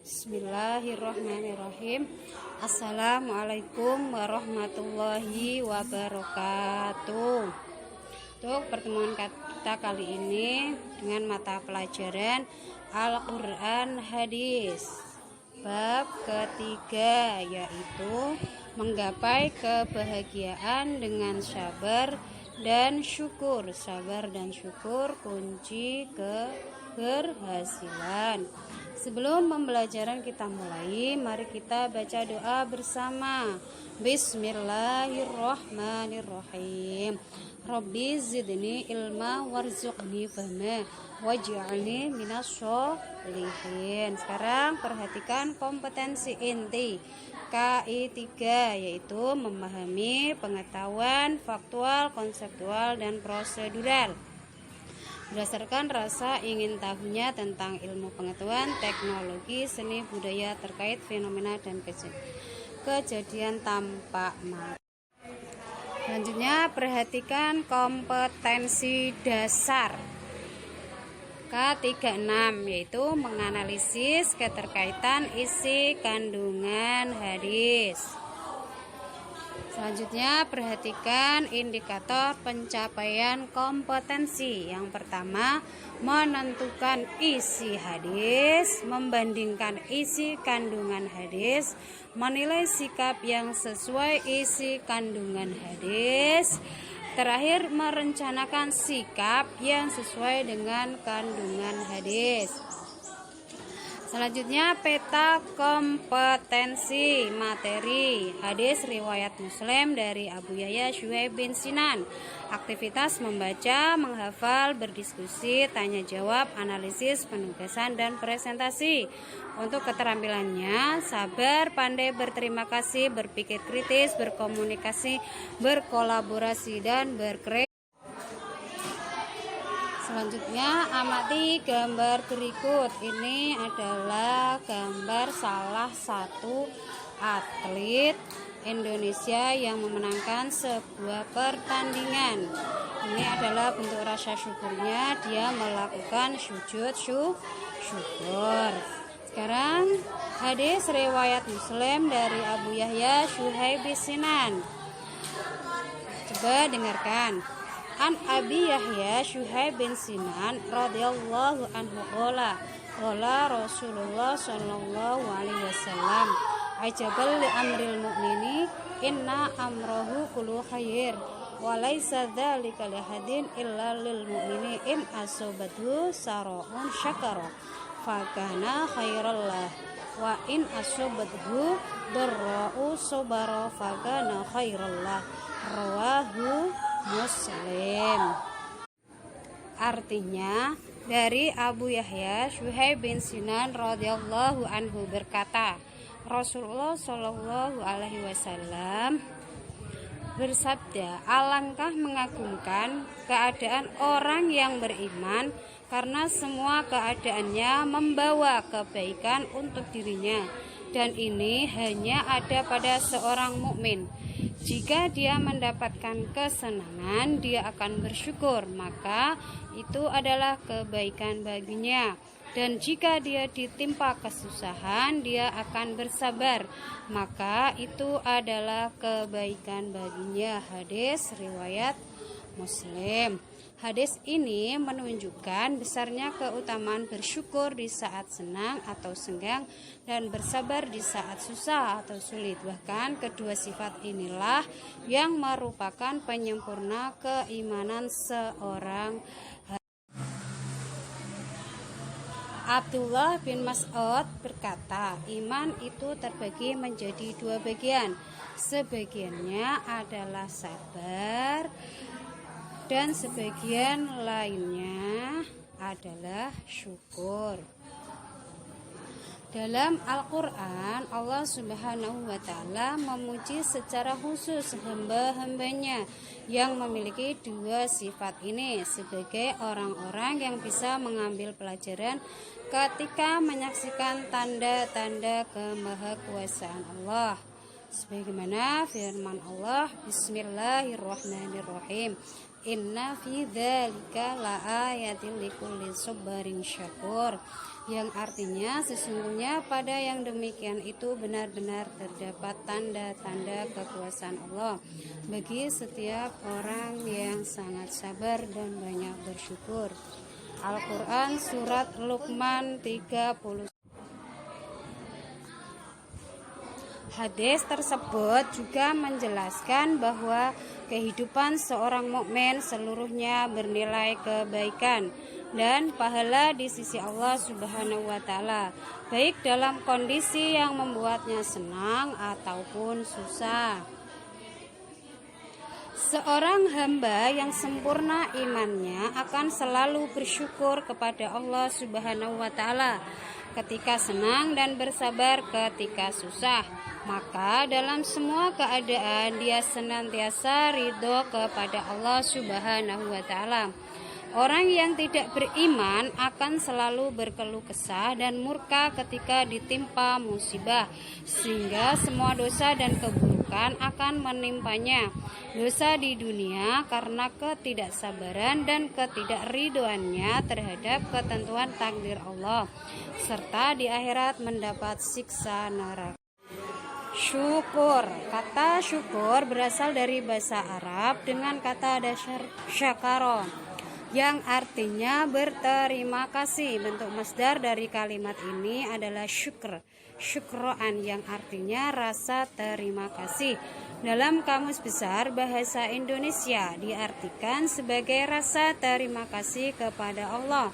Bismillahirrahmanirrahim. Assalamualaikum warahmatullahi wabarakatuh. Untuk pertemuan kita kali ini dengan mata pelajaran Al-Quran Hadis bab ketiga, yaitu menggapai kebahagiaan dengan sabar dan syukur. Sabar dan syukur kunci keberhasilan. Sebelum pembelajaran kita mulai, mari kita baca doa bersama. Bismillahirrahmanirrahim. Rabbi zidni ilma warzuqni fahma waj'alni minas sholihin. Sekarang perhatikan kompetensi inti KI 3, yaitu memahami pengetahuan faktual, konseptual, dan prosedural berdasarkan rasa ingin tahunya tentang ilmu pengetahuan, teknologi, seni, budaya terkait fenomena dan kejadian tampak mata. Selanjutnya perhatikan kompetensi dasar K36, yaitu menganalisis keterkaitan isi kandungan hadis. Selanjutnya perhatikan indikator pencapaian kompetensi. Yang pertama, menentukan isi hadis, membandingkan isi kandungan hadis, menilai sikap yang sesuai isi kandungan hadis. Terakhir, merencanakan sikap yang sesuai dengan kandungan hadis. Selanjutnya peta kompetensi materi hadis riwayat Muslim dari Abu Yahya Syuaib bin Sinan. Aktivitas membaca, menghafal, berdiskusi, tanya jawab, analisis, penugasan, dan presentasi. Untuk keterampilannya, sabar, pandai berterima kasih, berpikir kritis, berkomunikasi, berkolaborasi, dan berkreasi. Selanjutnya amati gambar berikut. Ini adalah gambar salah satu atlet Indonesia yang memenangkan sebuah pertandingan. Ini adalah bentuk rasa syukurnya, dia melakukan sujud syukur. Sekarang hadis riwayat Muslim dari Abu Yahya Syuaib bin Sinan. Coba dengarkan. An Abi Yahya Syuaib bin Sinan radhiyallahu anhu qala Rasulullah sallallahu alaihi wasallam ajabal li amril mu'mini inna amrahu kullu khair wa laisa dzalika li hadin illa lil mu'mini in asobathu sara'un syakara fa kana khairallah wa in asobathu darra'u sabara fa kana khairallah rawahu Muslim. Artinya, dari Abu Yahya Syuaib bin Sinan radhiyallahu anhu berkata, Rasulullah shallallahu alaihi wasallam bersabda, alangkah mengagumkan keadaan orang yang beriman karena semua keadaannya membawa kebaikan untuk dirinya, dan ini hanya ada pada seorang mukmin. Jika dia mendapatkan kesenangan, dia akan bersyukur, maka itu adalah kebaikan baginya. Dan jika dia ditimpa kesusahan, dia akan bersabar, maka itu adalah kebaikan baginya. Hadis riwayat Muslim. Hadis ini menunjukkan besarnya keutamaan bersyukur di saat senang atau senggang dan bersabar di saat susah atau sulit. Bahkan kedua sifat inilah yang merupakan penyempurna keimanan seorang. Abdullah bin Mas'ud berkata, iman itu terbagi menjadi dua bagian. Sebagiannya adalah sabar dan sebagian lainnya adalah syukur. Dalam Al-Quran, Allah Subhanahu wa Ta'ala memuji secara khusus hamba-hambanya yang memiliki dua sifat ini sebagai orang-orang yang bisa mengambil pelajaran ketika menyaksikan tanda-tanda kemahakuasaan Allah. Sebagaimana firman Allah, Bismillahirrahmanirrahim. Inna fi dzalika laayatin likulli sabarin syakur. yang artinya sesungguhnya pada yang demikian itu benar-benar terdapat tanda-tanda kekuasaan Allah bagi setiap orang yang sangat sabar dan banyak bersyukur. Al-Quran Surat Luqman 30. Hadis tersebut juga menjelaskan bahwa kehidupan seorang mukmin seluruhnya bernilai kebaikan dan pahala di sisi Allah Subhanahu wa taala, baik dalam kondisi yang membuatnya senang ataupun susah. Seorang hamba yang sempurna imannya akan selalu bersyukur kepada Allah Subhanahu wa taala ketika senang dan bersabar ketika susah. Maka dalam semua keadaan dia senantiasa ridho kepada Allah Subhanahu wa taala. Orang yang tidak beriman akan selalu berkeluh kesah dan murka ketika ditimpa musibah, sehingga semua dosa dan keburukan akan menimpanya. Dosa di dunia karena ketidaksabaran dan ketidakridhoannya terhadap ketentuan takdir Allah, serta di akhirat mendapat siksa neraka. Syukur. Kata syukur berasal dari bahasa Arab dengan kata dasar syakara yang artinya berterima kasih. Bentuk masdar dari kalimat ini adalah syukr, syukroan yang artinya rasa terima kasih. Dalam Kamus Besar Bahasa Indonesia diartikan sebagai rasa terima kasih kepada Allah.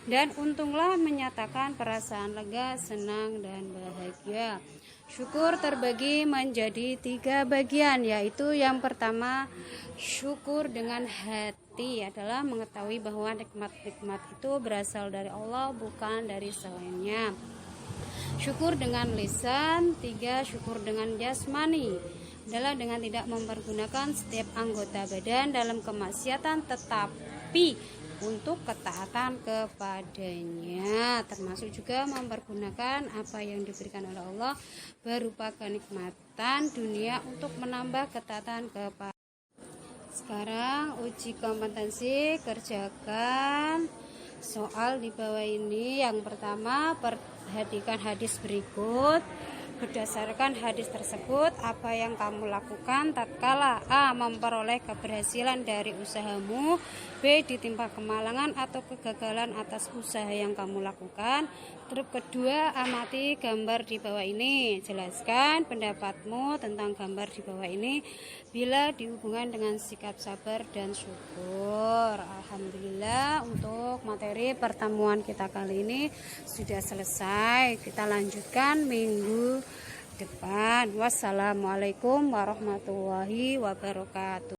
Dan untunglah menyatakan perasaan lega, senang, dan bahagia. Syukur terbagi menjadi 3 bagian, yaitu yang pertama, syukur dengan hati adalah mengetahui bahwa nikmat-nikmat itu berasal dari Allah, bukan dari selainnya. Syukur dengan lisan. 3, syukur dengan jasmani adalah dengan tidak mempergunakan setiap anggota badan dalam kemaksiatan, tetapi untuk ketaatan kepadanya, termasuk juga mempergunakan apa yang diberikan oleh Allah berupa kenikmatan dunia untuk menambah ketaatan kepada. Sekarang uji kompetensi, kerjakan soal di bawah ini. Yang pertama, perhatikan hadis berikut. Berdasarkan hadis tersebut, apa yang kamu lakukan tatkala A. memperoleh keberhasilan dari usahamu, B. ditimpa kemalangan atau kegagalan atas usaha yang kamu lakukan. Terus kedua, amati gambar di bawah ini. Jelaskan pendapatmu tentang gambar di bawah ini bila dihubungkan dengan sikap sabar dan syukur. Alhamdulillah, untuk materi pertemuan kita kali ini sudah selesai. Kita lanjutkan minggu depan. Wassalamualaikum warahmatullahi wabarakatuh.